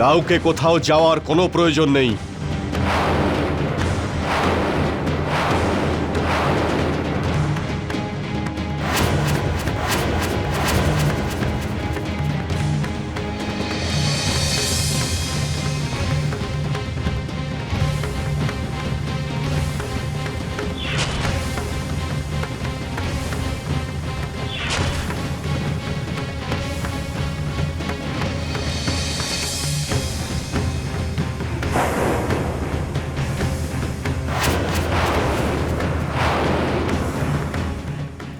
কাউকে কোথাও যাওয়ার কোনো প্রয়োজন নেই।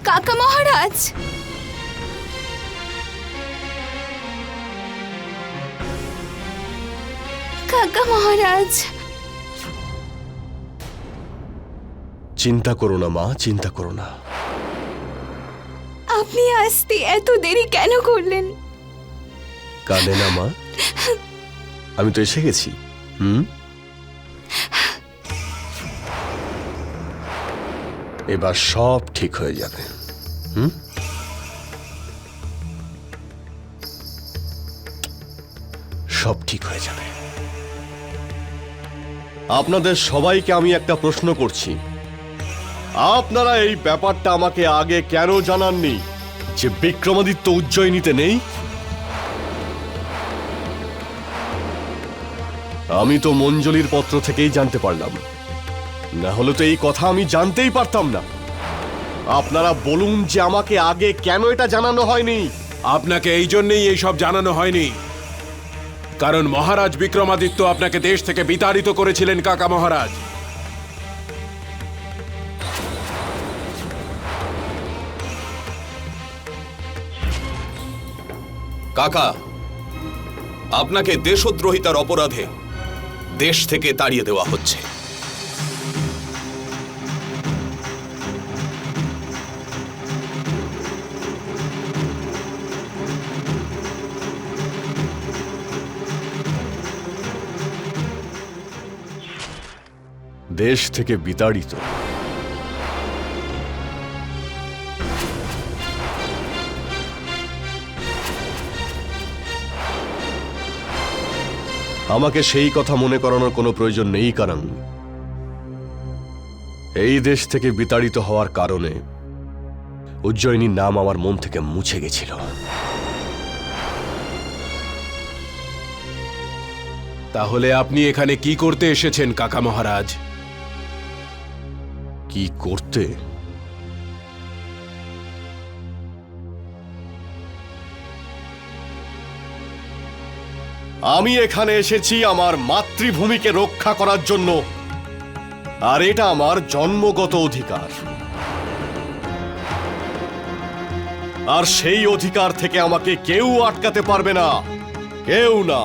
কাকা মহারাজ, কাকা মহারাজ, চিন্তা করো না মা, চিন্তা করো না। আপনি আসতে এত দেরি কেন করলেন? কাঁদে না মা, আমি তো এসে গেছি। এবার সব ঠিক হয়ে যাবে। সব ঠিক হয়ে যাবে। আপনাদের সবাইকে আমি একটা প্রশ্ন করছি, আপনারা এই ব্যাপারটা আমাকে আগে কেন জানাননি যে বিক্রমাদিত্য উজ্জয়িনীতে নেই? আমি তো মঞ্জলির পত্র থেকেই জানতে পারলাম, না হলে তো এই কথা আমি জানতেই পারতাম না। আপনারা বলুন যে আমাকে আগে কেন এটা জানানো হয়নি? আপনাকে এই জন্যই এইসব জানানো হয়নি, কারণ মহারাজ বিক্রমাদিত্য আপনাকে দেশ থেকে বিতাড়িত করেছিলেন কাকা মহারাজ। কাকা, আপনাকে দেশদ্রোহিতার অপরাধে দেশ থেকে তাড়িয়ে দেওয়া হচ্ছে। দেশ থেকে বিতাড়িত? আমাকে সেই কথা মনে করানোর কোনো প্রয়োজন নেই, কারণ এই দেশ থেকে বিতাড়িত হওয়ার কারণে উজ্জয়িনীর নাম আমার মন থেকে মুছে গেছিল। তাহলে আপনি এখানে কি করতে এসেছেন কাকা মহারাজ? কি করতে? আমি এখানে এসেছি আমার মাতৃভূমিকে রক্ষা করার জন্য, আর এটা আমার জন্মগত অধিকার। আর সেই অধিকার থেকে আমাকে কেউ আটকাতে পারবে না, কেউ না।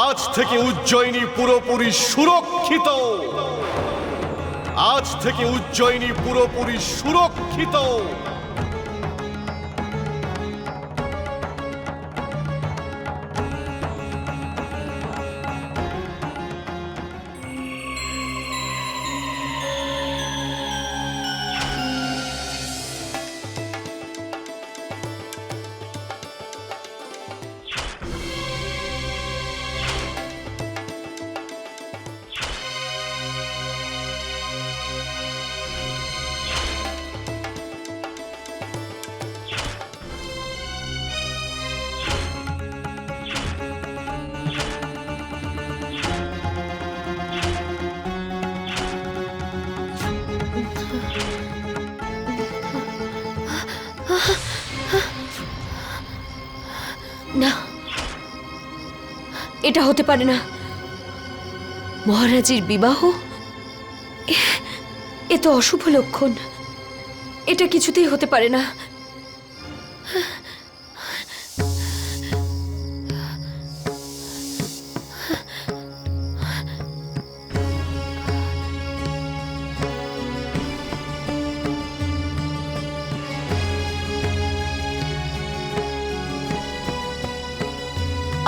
আজ থেকে উজ্জয়িনী পুরোপুরি সুরক্ষিত। আজ থেকে উজ্জয়িনী পুরোপুরি সুরক্ষিত। না, এটা হতে পারে না। মহারাজের বিবাহ, এ তো অশুভ লক্ষণ। এটা কিছুতেই হতে পারে না।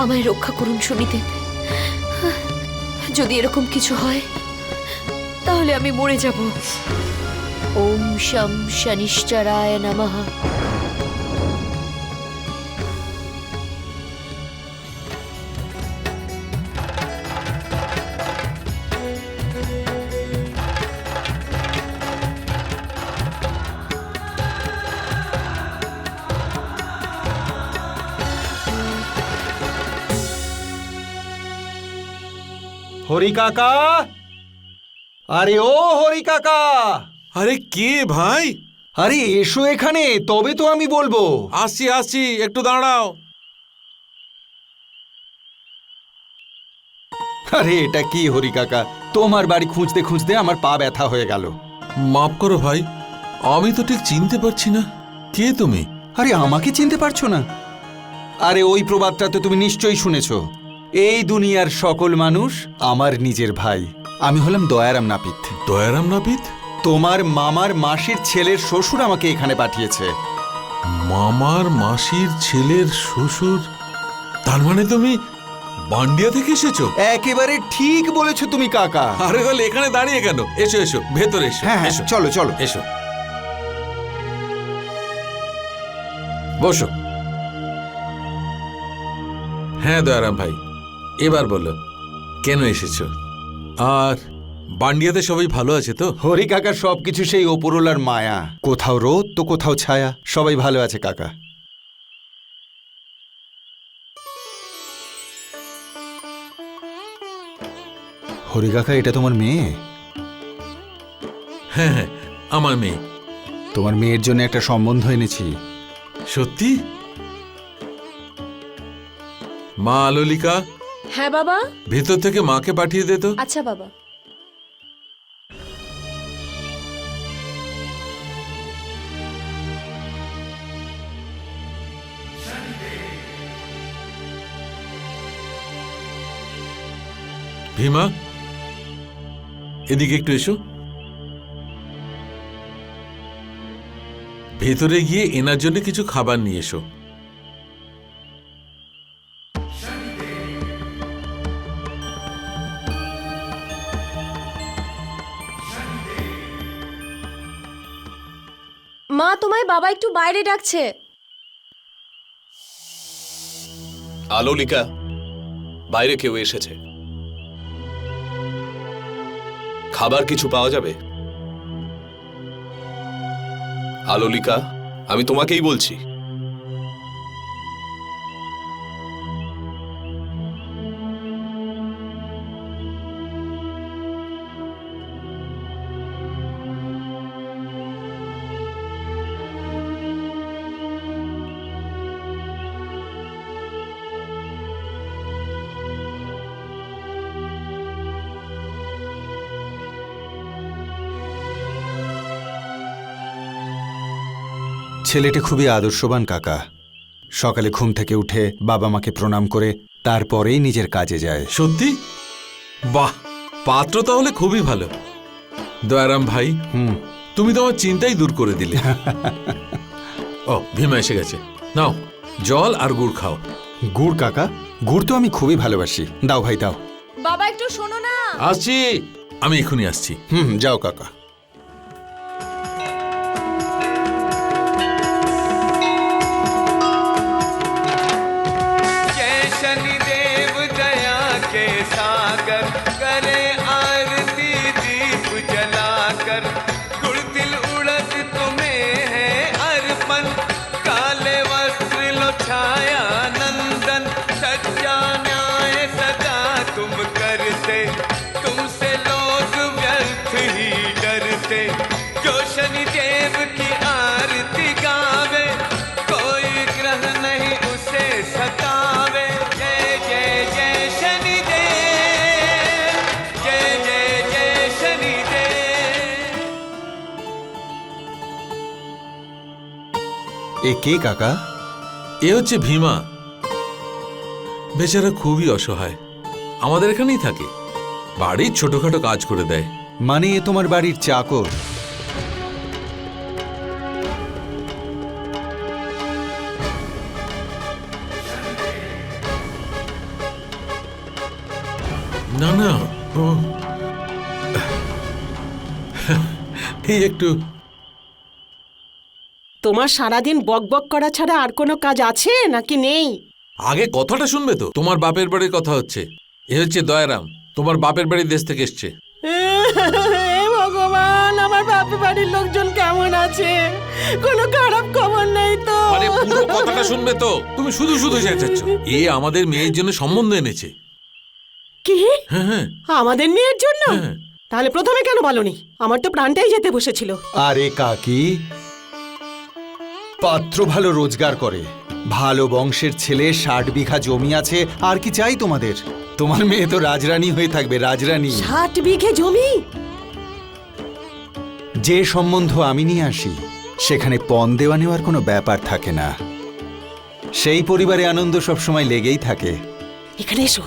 আমায় রক্ষা করুন শনিদেব। যদি এরকম কিছু হয় তাহলে আমি মরে যাব। ওম শম শনিশ্চরায় নমঃ। হরি কাকা, আরে ও হরি কাকা, আরে কে ভাই? আরে এসো এখানে, তবে তো আমি বলবো। আসছি আসছি, একটু দাঁড়াও। আরে এটা কি হরি কাকা, তোমার বাড়ি খুঁজতে খুঁজতে আমার পা ব্যথা হয়ে গেল। মাফ করো ভাই, আমি তো ঠিক চিনতে পারছি না। কে তুমি? আরে আমাকে চিনতে পারছো না? আরে ওই প্রবাদটা তো তুমি নিশ্চয়ই শুনেছো, এই দুনিয়ার সকল মানুষ আমার নিজের ভাই। আমি হলাম দয়ারাম নাপিত। দয়ারাম নাপিত? তোমার মামার মাসির ছেলের শ্বশুর আমাকে এখানে পাঠিয়েছে। মামার মাসির ছেলের শ্বশুর? তার মানে তুমি বান্ডিয়া থেকে এসেছো? একেবারে ঠিক বলেছো তুমি কাকা। আরে তাহলে এখানে দাঁড়িয়ে কেন? এসো এসো, ভেতরে এসো। হ্যাঁ হ্যাঁ, এসো চলো চলো। এসো, বসো। হ্যাঁ দয়ারাম ভাই, এবার বলো কেন এসেছো? আর বান্ডিয়াতে সবাই ভালো আছে তো? হরি কাকা, সবকিছু সেই ওপরওয়ালার মায়া, কোথাও রোদ তো কোথাও ছায়া, সবাই ভালো আছে কাকা। হরি কাকা, এটা তোমার মেয়ে? হ্যাঁ হ্যাঁ, আমার মেয়ে। তোমার মেয়ের জন্য একটা সম্বন্ধ এনেছি। সত্যি? মা আলোলিকা, হ্যাঁ বাবা। ভেতর থেকে মাকে পাঠিয়ে দে তো। আচ্ছা বাবা। ভীমা, এদিকে একটু এসো। ভেতরে গিয়ে এনার জন্য কিছু খাবার নিয়ে এসো। মা, তোমায় বাবা একটু বাইরে ডাকছে। আলোলিকা, বাইরে কেউ এসেছে। খাবার কিছু পাওয়া যাবে? আলোলিকা, আমি তোমাকেই বলছি। ছেলেটা খুবই আদর্শবান কাকা। সকালে ঘুম থেকে উঠে বাবা মাকে প্রণাম করে তারপরেই নিজের কাজে যায়। সত্যি? বাহ, পাত্র তাহলে খুবই ভালো। দয়ারাম ভাই, তুমি তো আমার চিন্তাই দূর করে দিলে। ও, ভীমা এসে গেছে। নাও, জল আর গুড় খাও। গুড় কাকা? গুড় তো আমি খুবই ভালোবাসি, দাও ভাই দাও। বাবা একটু শোনো না। আসছি, আমি এখনই আসছি। যাও কাকা। शनिदेव दया के सागर करे आरती दीप जलाकर, गुड़ तिल उड़द तुम्हें है अर्पण, काले वस्त्र लो छाया नंदन, सच्चा न्याय सदा तुम करते, तुमसे लोग व्यर्थ ही डरते, जो शनिदेव की आरती गावे, कोई ग्रह नहीं उसे सतावे। जय जय जय शनिदेव, जय जय जय शनिदेव। এ কে কাকা? এ হচ্ছে ভীমা। বেচারা খুবই অসহায়, আমাদের এখানেই থাকে, বাড়ির ছোটখাটো কাজ করে দেয়। মানে এ তোমার বাড়ির চাকর? না না, ও এই একটু। তোমার সারাদিন বকবক করা ছাড়া আর কোনো কাজ আছে নাকি নেই? আগে কথাটা শুনবে তো। তোমার বাপের বাড়ির কথা হচ্ছে। এ হচ্ছে দয়ারাম, তোমার বাপের বাড়ির দেশ থেকে এসছে। হে ভগবান, আমার বাপের বাড়ির লোকজন কেমন আছে? কোনো খারাপ খবর নেই তো? আরে পুরো কথাটা শুনবে তো। তুমি শুধু শুধু চেঁচাচ্ছ। এ আমাদের মেয়ের জন্য সম্বন্ধ এনেছে। কি হ্যাঁ হ্যাঁ আমাদের মেয়ের জন্য? হ্যাঁ। তাহলে প্রথমে কেন বলনি? আমার তো প্রাণটাই যেতে বসেছিল। আরে কাকি, পাত্র ভালো রোজগার করে, ভালো বংশের ছেলে, 60 বিঘা জমি আছে, আর কি চাই তোমাদের? তোমার মেয়ে তো রাজরানী হয়ে থাকবে, রাজরানী। 60 বিঘে জমি? যে সম্বন্ধ আমি নিয়ে আসি সেখানে পণ দেওয়া নেওয়ার কোনো ব্যাপার থাকে না। সেই পরিবারে আনন্দ সবসময় লেগেই থাকে। এখানে এসো।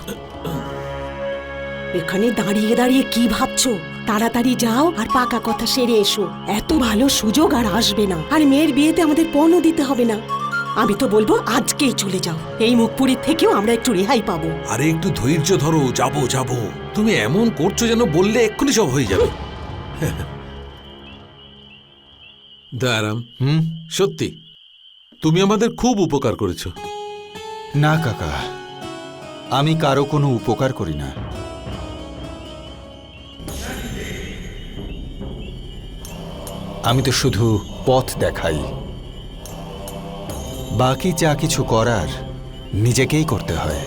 এখানে দাঁড়িয়ে দাঁড়িয়ে কি ভাবছো? তাড়াতাড়ি যাও আর পাকা কথা সেরে এসো। এত ভালো সুযোগ আর আসবে না। আর মেয়ের বিয়েতে আমাদের পণও দিতে হবে না। আমি তো বলবো আজকেই চলে যাও। এই মুখপুরীর থেকেও আমরা একটু রেহাই পাবো। আরে একটু ধৈর্য ধরো, যাবো যাবো। তুমি এমন করছো যেন বললে এক্ষুনি সব হয়ে যাবে। দয়ারাম, সত্যি তুমি আমাদের খুব উপকার করেছো। না কাকা, আমি কারো কোনো উপকার করি না। আমি তো শুধু পথ দেখাই। বাকি যা কিছু করার নিজেকেই করতে হয়।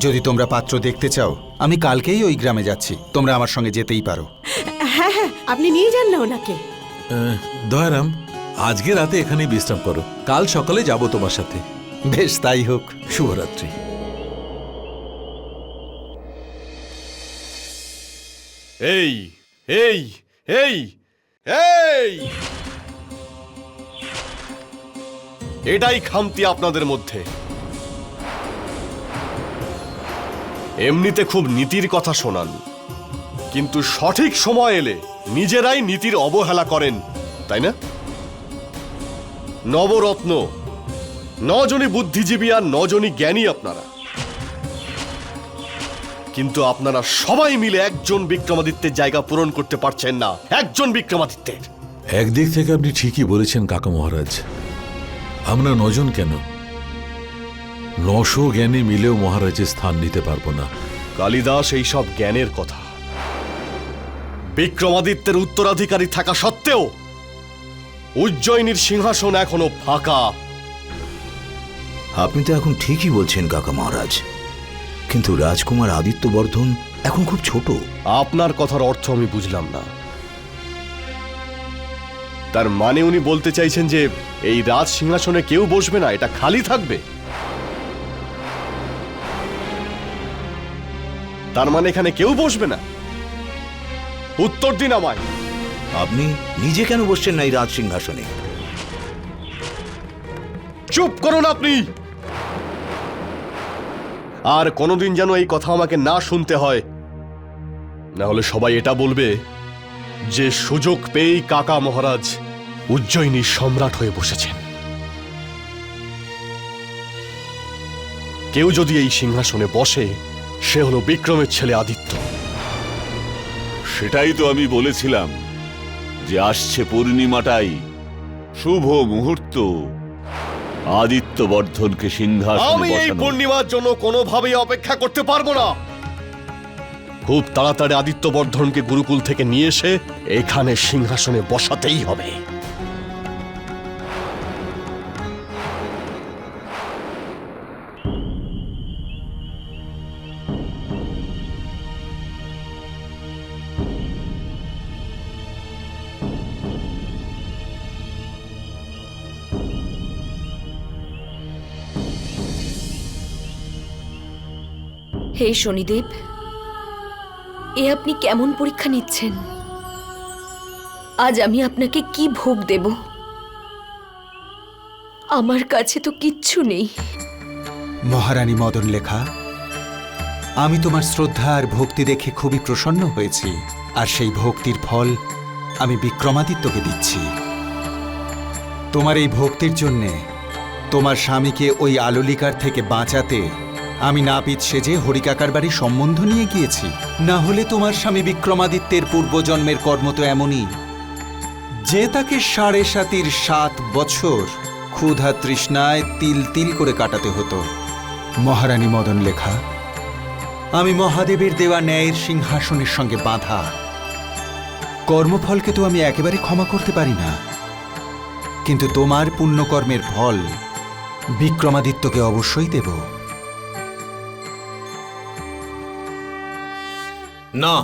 যদি তোমরা পাত্র দেখতে চাও, আমি কালকেই ওই গ্রামে যাচ্ছি। তোমরা আমার সঙ্গে যেতেই পারো। হ্যাঁ হ্যাঁ, আপনি নিয়ে যান না ওনাকে। দয়ারাম, আজকে রাতে এখানেই বিশ্রাম করো, কাল সকালে যাব তোমার সাথে। বেশ, তাই হোক। শুভরাত্রি। এই এই এই এই এটাই খামতি আপনাদের মধ্যে। এমনিতে খুব নীতির কথা শোনান, কিন্তু সঠিক সময় এলে নিজেরাই নীতির অবহেলা করেন, তাই না? নবরত্ন, 9 জনই বুদ্ধিজীবী আর 9 জনই জ্ঞানী আপনারা, কিন্তু আপনারা সবাই মিলে একজন বিক্রমাদিত্যের জায়গা পূরণ করতে পারছেন না। একজন বিক্রমাদিত্যের। একদিক থেকে আপনি ঠিকই বলেছেন কাকা মহারাজ। আমরা 9 জন কেন, 900 জ্ঞানী মিলেও মহারাজের স্থান নিতে পারবো না। কালিদাস এইসব জ্ঞানের কথা বিক্রমাদিত্যের উত্তরাধিকারী থাকা সত্ত্বেও উজ্জয়িনীর সিংহাসন এখনো ফাঁকা। আপনি তো এখন ঠিকই বলছেন কাকা মহারাজ, কিন্তু রাজকুমার আদিত্যবর্ধন এখন খুব ছোট। আপনার কথার অর্থ আমি বুঝলাম না। তার মানে উনি বলতে চাইছেন যে এই রাজ সিংহাসনে কেউ বসবে না, এটা খালি থাকবে? তার মানে এখানে কেউ বসবে না? উত্তর দিন আমায়। আপনি নিজে কেন বসছেন না এই রাজ সিংহাসনে? চুপ করুন আপনি। আর কোনোদিন যেন এই কথা আমাকে না শুনতে হয়, না হলে সবাই এটা বলবে যে সুযোগ পেয়েই কাকা মহারাজ উজ্জয়িনীর সম্রাট হয়ে বসেছেন। কেউ যদি এই সিংহাসনে বসে, সে হলো বিক্রমের ছেলে আদিত্য। সেটাই তো আমি বলেছিলাম যে আসছে পূর্ণিমাটাই শুভ মুহূর্ত আদিত্যবর্ধনকে সিংহাসনে আমি এই বসানো। পূর্ণিমার জন্য কোনোভাবেই অপেক্ষা করতে পারবো না। খুব তাড়াতাড়ি আদিত্যবর্ধনকে গুরুকুল থেকে নিয়ে এসে এখানে সিংহাসনে বসাতেই হবে। হে শনিদেব, এ আপনি কেমন পরীক্ষা নিচ্ছেন? আজ আমি আপনাকে কি ভোগ দেব? আমার কাছে তো কিচ্ছু নেই। মহারানী মদনলেখা, আমি তোমার শ্রদ্ধা আর ভক্তি দেখে খুবই প্রসন্ন হয়েছি, আর সেই ভক্তির ফল আমি বিক্রমাদিত্যকে দিচ্ছি। তোমার এই ভক্তির জন্যে তোমার স্বামীকে ওই আলোলিকার থেকে বাঁচাতে আমি নাপিত সেজে হরিকাকার বাড়ি সম্বন্ধ নিয়ে গিয়েছি। না হলে তোমার স্বামী বিক্রমাদিত্যের পূর্বজন্মের কর্ম তো এমনই যে তাকে 7.5 বছর ক্ষুধা তৃষ্ণায় তিল তিল করে কাটাতে হতো। মহারানী মদনলেখা, আমি মহাদেবের দেওয়া ন্যায়ের সিংহাসনের সঙ্গে বাঁধা। কর্মফলকে তো আমি একেবারে ক্ষমা করতে পারি না, কিন্তু তোমার পুণ্যকর্মের ফল বিক্রমাদিত্যকে অবশ্যই দেব। না,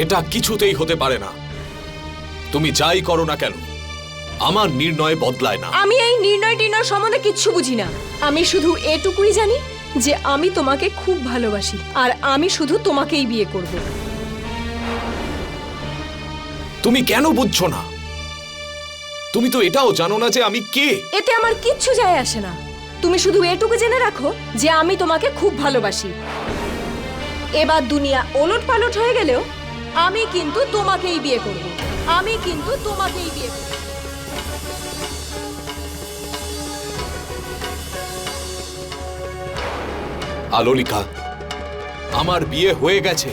এটা কিছুতেই হতে পারে না। তুমি যাই করো না কেন, আমার নির্ণয় বদলায় না। আমি এই নির্ণয় টির্ণয় সম্বন্ধে কিচ্ছু বুঝি না। আমি শুধু এটুকুই জানি যে আমি তোমাকে খুব ভালোবাসি, আর আমি শুধু তোমাকেই বিয়ে করব। তুমি কেন বুঝছো না? তুমি তো এটাও জানো না যে আমি কে। এতে আমার কিচ্ছু যায় আসে না। তুমি শুধু এটুকু জেনে রাখো যে আমি তোমাকে খুব ভালোবাসি। এবার দুনিয়া ওলট পালট হয়ে গেলেও আমি কিন্তু তোমাকেই বিয়ে করব। আমি কিন্তু তোমাকেই বিয়ে করব। আলোলিকা, আমার বিয়ে হয়ে গেছে।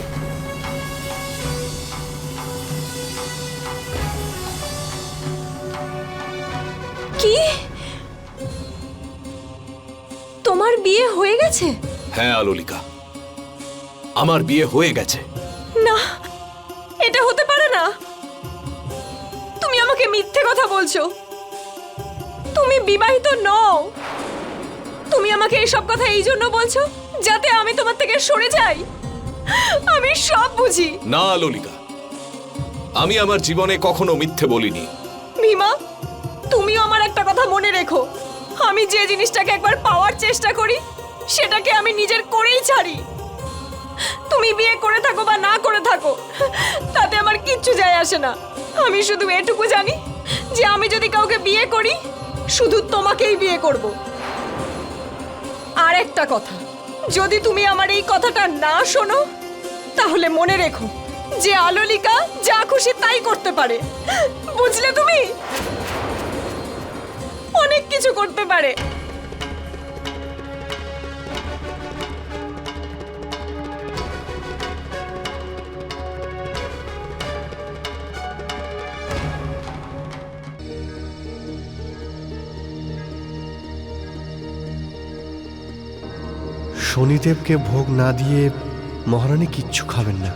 কি? তোমার বিয়ে হয়ে গেছে? হ্যাঁ আলোলিকা, আমার বিয়ে হয়ে গেছে। না, এটা হতে পারে না। তুমি আমাকে মিথ্যে কথা বলছো। তুমি বিবাহিত নও। তুমি আমাকে এইসব কথা এই জন্য বলছো যাতে আমি তোমার থেকে সরে যাই। আমি সব বুঝি। না আলোলিকা, আমি আমার জীবনে কখনো মিথ্যে বলিনি। ভীমা, তুমিও আমার একটা কথা মনে রেখো। আমি যে জিনিসটাকে একবার পাওয়ার চেষ্টা করি সেটাকে আমি নিজের করেই ছাড়ি। তুমি বিয়ে করে থাকো বা না করে থাকো তাতে আমার কিচ্ছু যায় আসে না। আমি শুধু এটুকু জানি যে আমি যদি কাউকে বিয়ে করি শুধু তোমাকেই বিয়ে করব। আর একটা কথা, যদি তুমি আমার এই কথাটা না শোনো তাহলে মনে রেখো যে আলোলিকা যা খুশি তাই করতে পারে। বুঝলে? তুমি অনেক কিছু করতে পারে। শনিদেবকে ভোগ না দিয়ে মহারানী কিচ্ছু খাবেন না।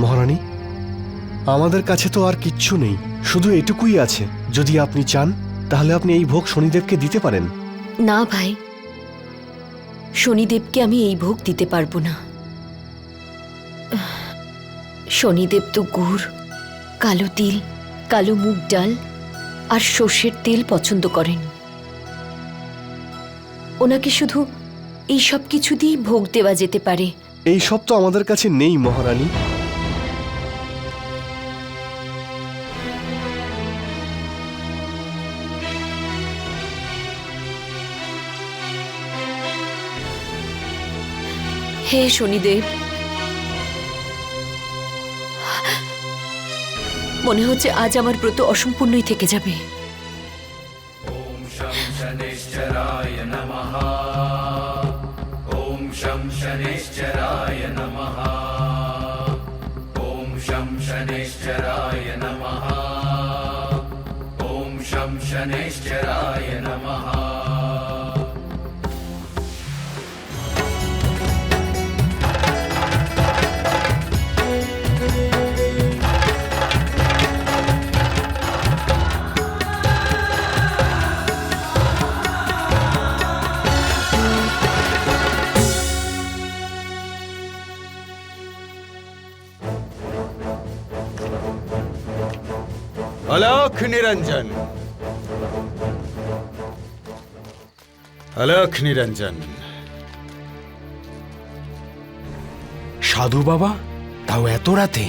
মহারানী, আমাদের কাছে তো আর কিচ্ছু নেই, শুধু এটুকুই আছে। যদি আপনি চান তাহলে আপনি এই ভোগ শনিদেবকে দিতে পারেন। না ভাই, শনিদেবকে আমি এই ভোগ দিতে পারবো না। শনিদেব তো গুড়, কালো তিল, কালো মুগ ডাল আর সর্ষের তেল পছন্দ করেন। ওনাকে শুধু এই সব কিছু দিয়েই ভোগ দেওয়া যেতে পারে। এই সব তো আমাদের কাছে নেই মহারানী। হে শনিদেব, মনে হচ্ছে আজ আমার ব্রত অসম্পূর্ণই থেকে যাবে। ओम शं शनिश्चराय नमः। ओम शं शनिश्चराय नमः। ओम शं शनिश्चराय नमः। ओम शं शनिश्चराय नमः। अलख निरंजन, अलख निरंजन। সাধু বাবা, তাও এত রাতে?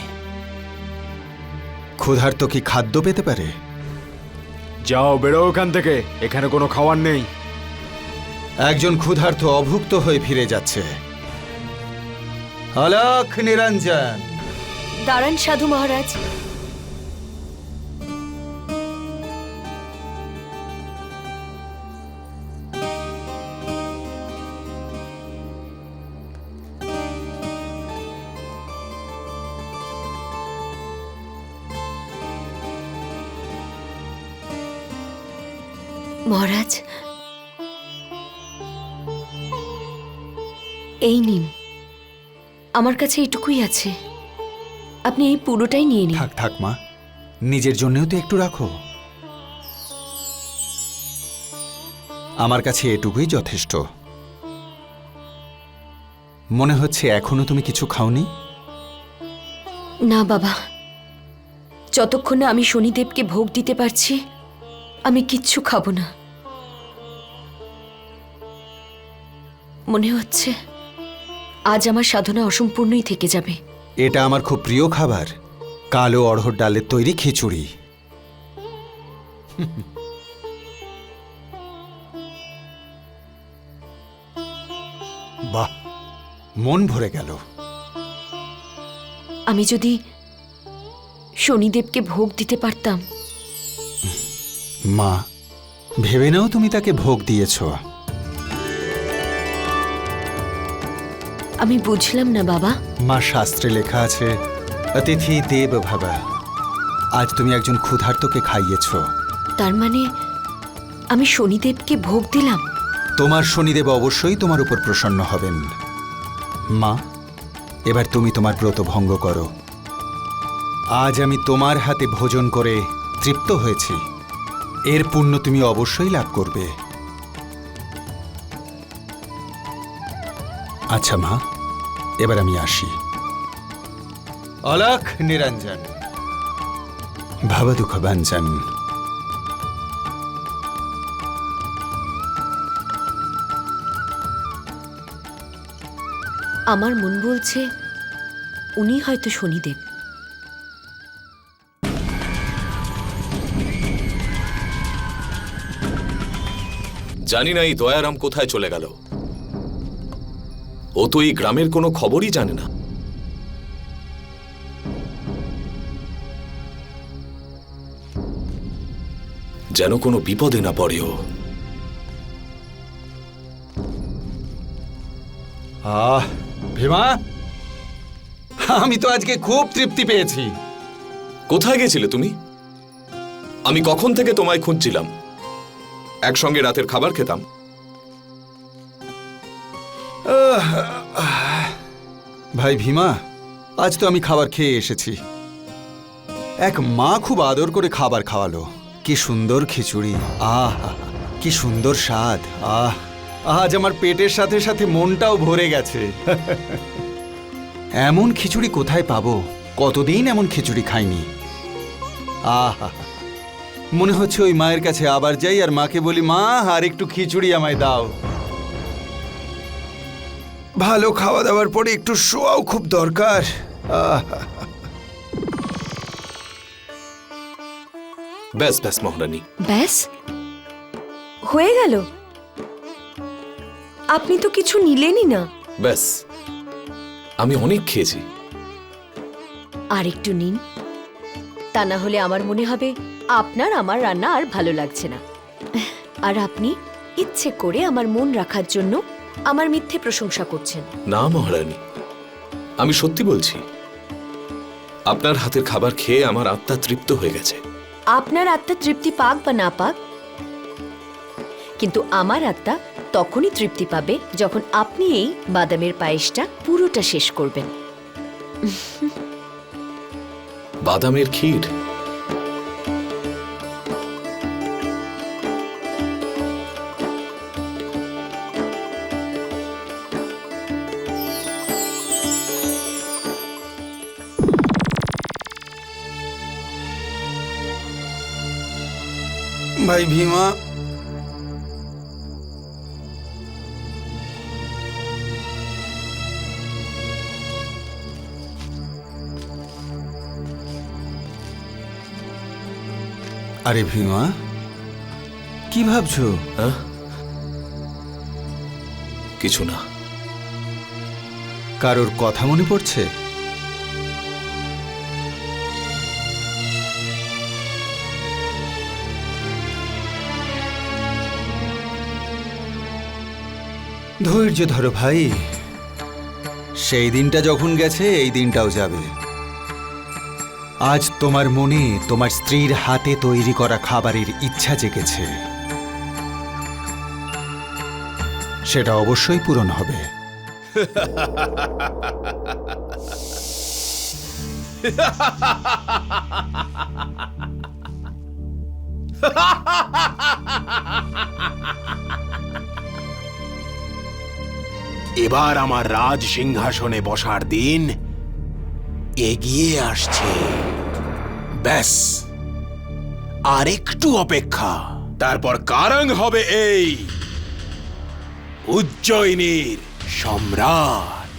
ক্ষুধার্ত কি খাদ্য পেতে পারে? যাও, বেরো ওখান থেকে, এখানে কোনো খাবার নেই। একজন ক্ষুধার্ত অভুক্ত হয়ে ফিরে যাচ্ছে। अलख निरंजन। দাঁড়ান সাধু মহারাজ। মহারাজ, এই নিন, আমার কাছে এইটুকুই আছে। আপনি এই পুরোটাই নিয়ে নিন। থাক থাক মা, নিজের জন্যও তো একটু রাখো। আমার কাছে এটুকুই যথেষ্ট। মনে হচ্ছে এখনো তুমি কিছু খাওনি। না বাবা, যতক্ষণ না আমি শনিদেবকে ভোগ দিতে পারছি আমি কিচ্ছু খাবো না। মনে হচ্ছে আজ আমার সাধনা অসম্পূর্ণই থেকে যাবে। এটা আমার খুব প্রিয় খাবার, কালো অড়হর ডালের তৈরি খিচুড়ি। বাহ, মন ভরে গেল। আমি যদি শনিদেবকে ভোগ দিতে পারতাম। মা, ভেবে নাও তুমি তাকে ভোগ দিয়েছ। আমি বুঝলাম না বাবা। মা, শাস্ত্রে লেখা আছে অতিথি দেব ভব। আজ তুমি একজন ক্ষুধার্তকে খাইয়েছ। তার মানে আমি শনিদেবকে ভোগ দিলাম। তোমার শনিদেব অবশ্যই তোমার উপর প্রসন্ন হবেন। মা, এবার তুমি তোমার ব্রত ভঙ্গ করো। আজ আমি তোমার হাতে ভোজন করে তৃপ্ত হয়েছি, এর পুণ্য তুমি অবশ্যই লাভ করবে। আচ্ছা মা, এবার আমি আসি। অলখ নিরঞ্জন ভবদুঃখ ভঞ্জন। আমার মন বলছে উনি হয়তো শনিদেব। জানি না এই দয়ারাম কোথায় চলে গেল। ও তো এই গ্রামের কোনো খবরই জানে না। যেন কোনো বিপদে না পড়ে ও। ভীমা, আমি তো আজকে খুব তৃপ্তি পেয়েছি। কোথায় গেছিলে তুমি? আমি কখন থেকে তোমায় খুঁজছিলাম। একসঙ্গে রাতের খাবার খেতাম। ভাই ভীমা, আজ তো আমি খাবার খেয়ে এসেছি। এক মা খুব আদর করে খাবার খাওয়ালো। কি সুন্দর খিচুড়ি! আহ, কি সুন্দর স্বাদ! আহ, আজ আমার পেটের সাথে সাথে মনটাও ভরে গেছে। এমন খিচুড়ি কোথায় পাবো? কতদিন এমন খিচুড়ি খাইনি। আহ, মনে হচ্ছে ওই মায়ের কাছে আবার যাই আর মাকে বলি, মা আর একটু খিচুড়ি আমায় দাও। ভালো খাওয়া দাওয়ার পরে একটু শোয়াও খুব দরকার। ব্যাস ব্যাস মহারানী, ব্যাস হয়ে গেল? আপনি তো কিছু নিলেনই না। ব্যাস, আমি অনেক খেয়েছি। আর একটু নিন, তা না হলে আমার মনে হবে আপনার আমার রান্না আর ভালো লাগছে না। আর আপনি ইচ্ছে করে আমার মন রাখার জন্য আমার মিথ্যে প্রশংসা করছেন। না মহারানী, আমি সত্যি বলছি। আপনার হাতের খাবার খেয়ে আমার আত্মা তৃপ্ত হয়ে গেছে। আপনার আত্মা তৃপ্তি পাক বা না পাক, কিন্তু আমার আত্মা তখনই তৃপ্তি পাবে যখন আপনি এই বাদামের পায়েসটা পুরোটা শেষ করবেন। বাদামের ক্ষীর? ভাই ভীমা, আরে ভীমা, কি ভাবছো? কিছু না। কারোর কথা মনে পড়ছে? ধৈর্য ধরো ভাই, সেই দিনটা যখন গেছে এই দিনটাও যাবে। আজ তোমার মনে তোমার স্ত্রীর হাতে তৈরি করা খাবারের ইচ্ছা জেগেছে, সেটা অবশ্যই পূরণ হবে। এবার আমার রাজ সিংহাসনে বসার দিন এগিয়ে আসছে। ব্যাস, আর একটু অপেক্ষা, তারপর কারাং হবে এই উজ্জয়িনীর সম্রাট।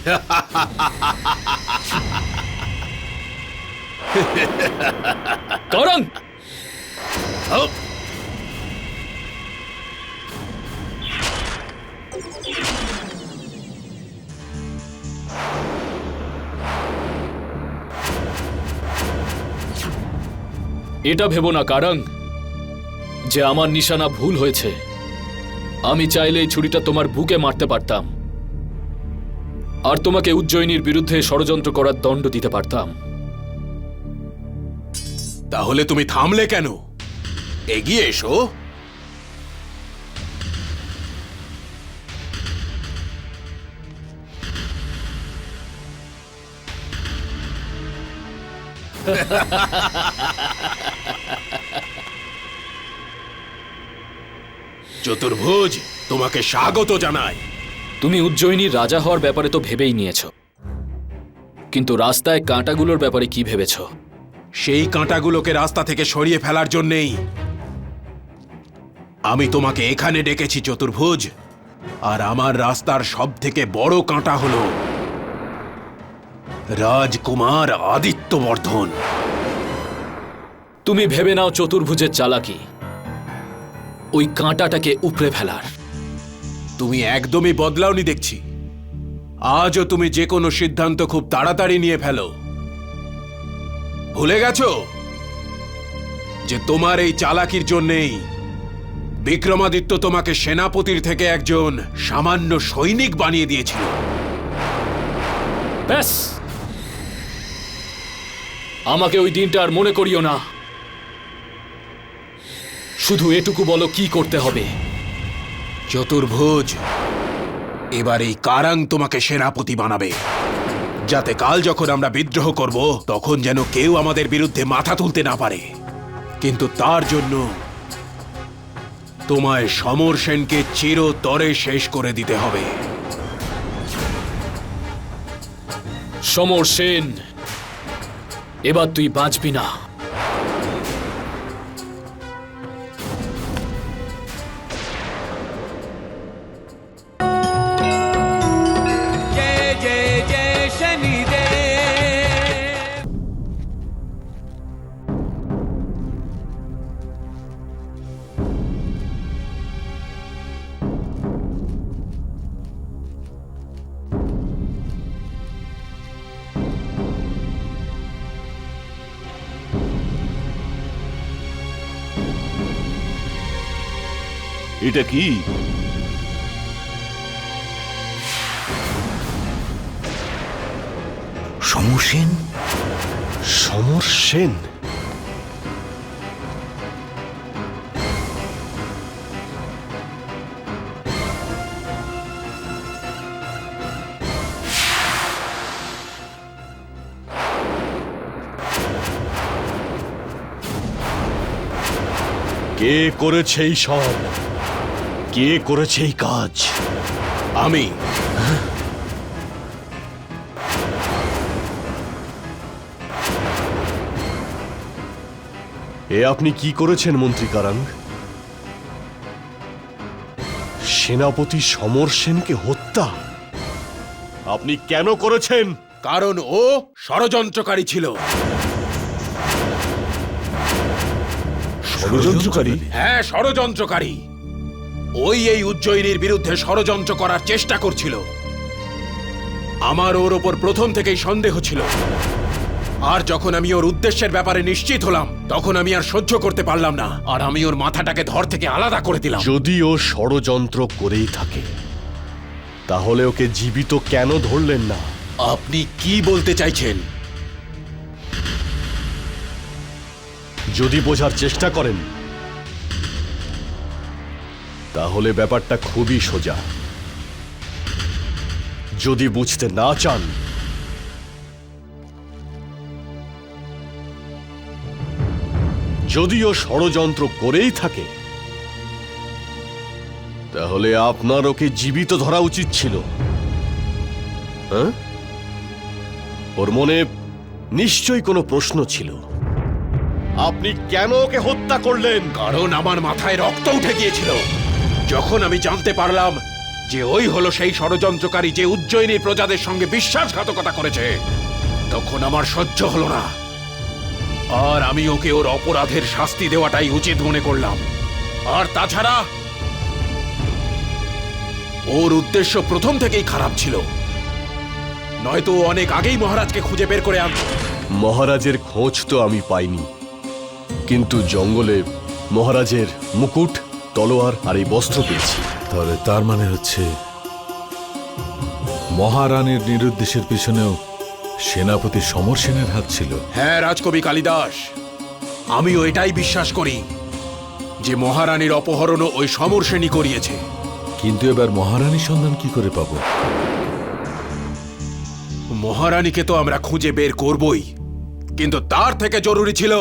কারণ এটা ভেবো না কারণ যে আমার নিশানা ভুল হয়েছে। আমি চাইলে এই ছুরিটা তোমার বুকে মারতে পারতাম, আর তোমাকে উজ্জয়িনীর বিরুদ্ধে ষড়যন্ত্র করার দণ্ড দিতে পারতাম। তাহলে তুমি থামলে কেন? এগিয়ে এসো। চতুর্ভুজ, তোমাকে স্বাগত জানাই। তুমি উজ্জয়িনীর রাজা হওয়ার ব্যাপারে তো ভেবেই নিয়েছ, কিন্তু রাস্তায় কাঁটাগুলোর ব্যাপারে কি ভেবেছ? সেই কাঁটাগুলোকে রাস্তা থেকে সরিয়ে ফেলার জন্যেই আমি তোমাকে এখানে ডেকেছি চতুর্ভুজ। আর আমার রাস্তার সব থেকে বড় কাঁটা হলো রাজকুমার আদিত্যবর্ধন। তুমি ভেবে নাও চতুর্ভুজের চালাকি ওই কাঁটাটাকে উপড়ে ফেলার। তুমি একদমই বদলাওনি দেখছি। আজও তুমি যে কোনো সিদ্ধান্ত খুব তাড়াতাড়ি নিয়ে ফেলো। ভুলে গেছো যে তোমার এই চালাকির জন্যেই বিক্রমাদিত্য তোমাকে সেনাপতির থেকে একজন সামান্য সৈনিক বানিয়ে দিয়েছিল। ব্যাস, আমাকে ওই দিনটা আর মনে করিও না। শুধু এটুকু বলো কি করতে হবে। চতুর্ভুজ, এবার এই কারাং তোমাকে সেনাপতি বানাবে, যাতে কাল যখন আমরা বিদ্রোহ করব তখন যেন কেউ আমাদের বিরুদ্ধে মাথা তুলতে না পারে। কিন্তু তার জন্য তোমায় সমর সেনকে চিরতরে শেষ করে দিতে হবে। সমর সেন, এবার তুই বাঁচবি না। जय जय जय शनिदेव। এটা কি? সমর সেন? সমর সেন? কে করেছে এই সব? কে করেছে এই কাজ? আমি। এ আপনি কি করেছেন মন্ত্রী কারাং? সেনাপতি সমর সেনকে হত্যা আপনি কেন করেছেন? কারণ ও ষড়যন্ত্রকারী ছিল। ষড়যন্ত্রকারী? হ্যাঁ, ষড়যন্ত্রকারী। ওই এই উজ্জয়িনীর বিরুদ্ধে ষড়যন্ত্র করার চেষ্টা করছিল। আমার ওর ওপর প্রথম থেকেই সন্দেহ ছিল, আর যখন আমি ওর উদ্দেশ্যের ব্যাপারে নিশ্চিত হলাম তখন আমি আর সহ্য করতে পারলাম না, আর আমি ওর মাথাটাকে ধর থেকে আলাদা করে দিলাম। যদি ও ষড়যন্ত্র করেই থাকে তাহলে ওকে জীবিত কেন ধরলেন না? আপনি কি বলতে চাইছেন? যদি বোঝার চেষ্টা করেন তাহলে ব্যাপারটা খুবই সোজা। যদি বুঝতে না চান যদিও ষড়যন্ত্র করেই থাকে তাহলে আপনার ওকে জীবিত ধরা উচিত ছিল। হ্যাঁ? ওর মনে নিশ্চয়ই কোনো প্রশ্ন ছিল। আপনি কেন ওকে হত্যা করলেন? কারণ আমার মাথায় রক্ত উঠে গিয়েছিল যখন আমি জানতে পারলাম যে ওই হলো সেই ষড়যন্ত্রকারী যে উজ্জয়িনীর প্রজাদের সঙ্গে বিশ্বাসঘাতকতা করেছে। তখন আমার সহ্য হলো না, আর আমি ওকে ওর অপরাধের শাস্তি দেওয়াটাই উচিত মনে করলাম। আর তাছাড়া ওর উদ্দেশ্য প্রথম থেকেই খারাপ ছিল, নয়তো ও অনেক আগেই মহারাজকে খুঁজে বের করে আনত। মহারাজের খোঁজ তো আমি পাইনি, কিন্তু জঙ্গলে মহারাজের মুকুট, তলোয়ার আর এই বস্ত্র পেয়েছি। তাহলে তার মানে হচ্ছে মহারানীর নিরুদ্দেশের পিছনেও সেনাপতি সমর সেনের হাত ছিল। হ্যাঁ রাজকবি কালিদাস, আমিও এটাই বিশ্বাস করি যে মহারানীর অপহরণও ওই সমর সেনই করিয়েছে। কিন্তু এবার মহারানীর সন্ধান কি করে পাবো? মহারানীকে তো আমরা খুঁজে বের করবই, কিন্তু তার থেকে জরুরি ছিল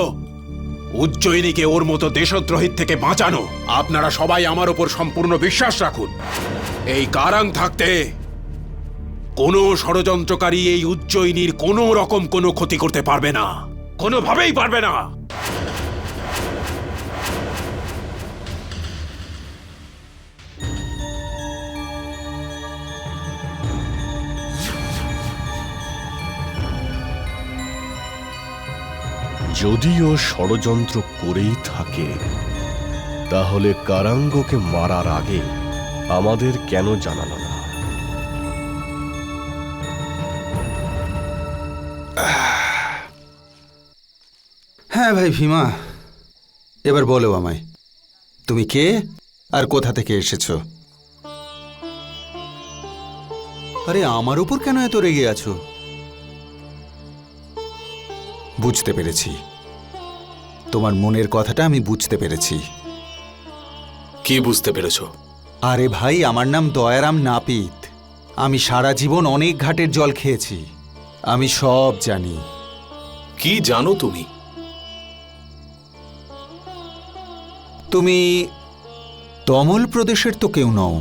উজ্জয়িনীকে ওর মতো দেশদ্রোহীর থেকে বাঁচানো। আপনারা সবাই আমার উপর সম্পূর্ণ বিশ্বাস রাখুন। এই কারাং থাকতে কোনো ষড়যন্ত্রকারী এই উজ্জয়িনীর কোনো রকম কোনো ক্ষতি করতে পারবে না, কোনোভাবেই পারবে না। যদিও ষড়যন্ত্র করেই থাকে, তাহলে কারাঙ্গকে মারার আগে আমাদের কেন জানালো না? হ্যাঁ ভাই ভীমা, এবার বলো আমায়, তুমি কে আর কোথা থেকে এসেছো? আরে আমার উপর কেন এত রেগে আছো? বুঝতে পেরেছি, তোমার মনের কথাটা আমি বুঝতে পেরেছি। কি বুঝতে পেরেছো? আরে ভাই, আমার নাম দয়ারাম নাপিত। আমি সারা জীবন অনেক ঘাটের জল খেয়েছি, আমি সব জানি। কি জানো তুমি? তুমি তমল প্রদেশের তো কেউ নও।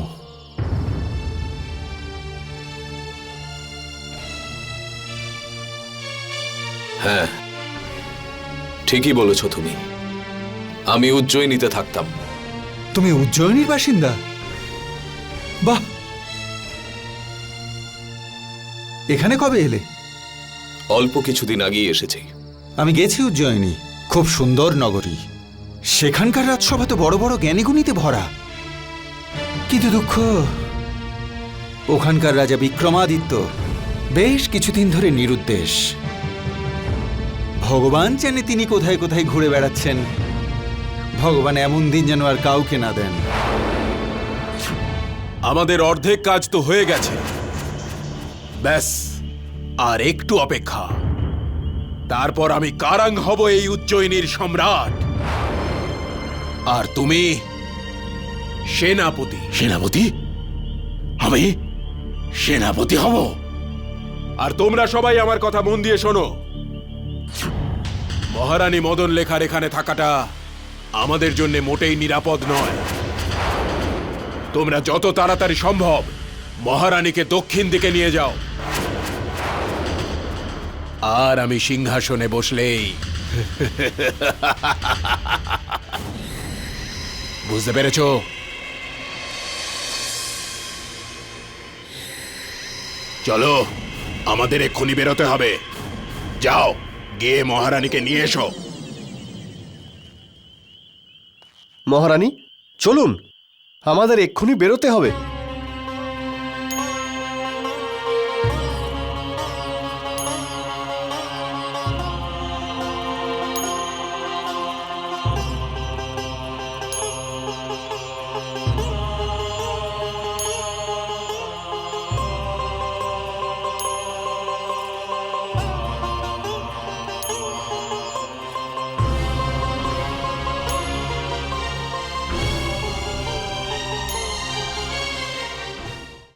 হ্যাঁ, ঠিকই বলেছ তুমি। আমি উজ্জয়িনীতে থাকতাম। তুমি উজ্জয়িনীর বাসিন্দা? বাহ, এখানে কবে এলে? অল্প কিছুদিন আগেই এসেছি। আমি গেছি উজ্জয়িনী, খুব সুন্দর নগরী। সেখানকার রাজসভা তো বড় বড় জ্ঞানীগুণীতে ভরা, কিন্তু দুঃখ, ওখানকার রাজা বিক্রমাদিত্য বেশ কিছুদিন ধরে নিরুদ্দেশ। ভগবান জানে তিনি কোথায় কোথায় ঘুরে বেড়াচ্ছেন। ভগবান এমন দিন যেন আর কাউকে না দেন। আমাদের অর্ধেক কাজ তো হয়ে গেছে, ব্যাস আর একটু অপেক্ষা। তারপর আমি কারাং হব এই উজ্জয়িনীর সম্রাট, আর তুমি সেনাপতি। সেনাপতি? আমি সেনাপতি হব? আর তোমরা সবাই আমার কথা মন দিয়ে শোনো, মহারানী মদন লেখার এখানে থাকাটা আমাদের জন্য মোটেই নিরাপদ নয়। তোমরা যত তাড়াতাড়ি সম্ভব মহারানীকে দক্ষিণ দিকে নিয়ে যাও, আর আমি সিংহাসনে বসলেই বুঝতে পেরেছ? চলো, আমাদের এক্ষুনি বেরোতে হবে। যাও, গিয়ে মহারানীকে নিয়ে এসো। মহারানী, চলুন, আমাদের এক্ষুনি বেরোতে হবে।